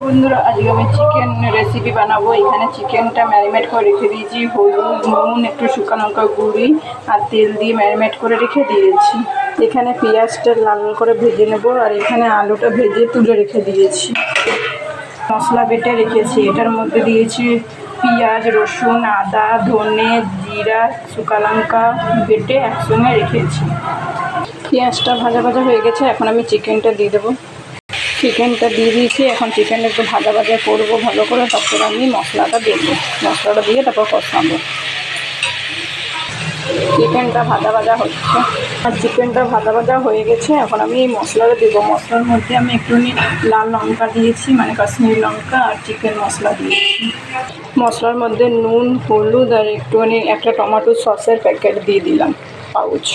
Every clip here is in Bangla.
বন্ধুরা, আজকে আমি চিকেন রেসিপি বানাবো। এখানে চিকেনটা ম্যারিনেট করে রেখে দিয়েছি, হলুদ, নুন, একটু শুকনো লঙ্কা গুঁড়ি আর তেল দিয়ে ম্যারিনেট করে রেখে দিয়েছি। এখানে পেঁয়াজটা লাল করে ভেজে নেব, আর এখানে আলুটা ভেজে তুলে রেখে দিয়েছি। মশলা বেটে রেখেছি, এটার মধ্যে দিয়েছি পেঁয়াজ, রসুন, আদা, ধনে, জিরা, শুকনো লঙ্কা বেটে একসঙ্গে রেখেছি। পেঁয়াজটা ভাজা ভাজা হয়ে গেছে, এখন আমি চিকেনটা দিয়ে দেবো। চিকেনটা দিয়ে দিয়েছি, এখন চিকেনটা একটু ভাজা ভাজা করবো ভালো করে, তারপর আমি মশলাটা দেবো। মশলাটা দিয়ে তারপর কষাবো। চিকেনটা ভাজা ভাজা হচ্ছে, আর চিকেনটা ভাজা ভাজা হয়ে গেছে। এখন আমি এই মশলাটা দেবো। মশলার মধ্যে আমি একটুখানি লাল লঙ্কা দিয়েছি, মানে কাশ্মীরি লঙ্কা, আর চিকেন মশলা দিয়েছি। মশলার মধ্যে নুন, হলুদ আর একটুখানি একটা টমেটো সসের প্যাকেট দিয়ে দিলাম, পাউচ।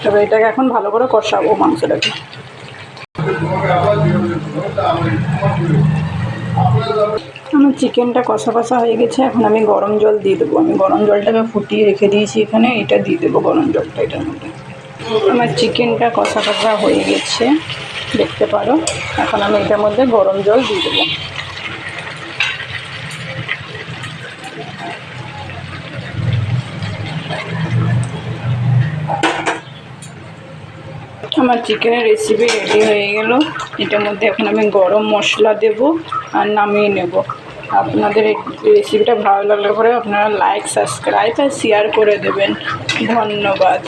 তবে এটাকে এখন ভালো করে কষাবো মাংসটাকে। আমার চিকেনটা কষা কষা হয়ে গেছে, এখন আমি গরম জল দিয়ে দেবো। আমি গরম জলটাকে ফুটিয়ে রেখে দিয়েছি এখানে, এটা দিয়ে দেবো গরম জলটা এটার মধ্যে। আমার চিকেনটা কষা কষা হয়ে গেছে, দেখতে পারো। এখন আমি এটার মধ্যে গরম জল দিয়ে দেবো। আমার চিকেনের রেসিপি রেডি হয়ে গেল। এটার মধ্যে এখন আমি গরম মশলা দেব আর নামিয়ে নেব। আপনাদের এই রেসিপিটা ভালো লাগলে পরে আপনারা লাইক, সাবস্ক্রাইব আর শেয়ার করে দেবেন। ধন্যবাদ।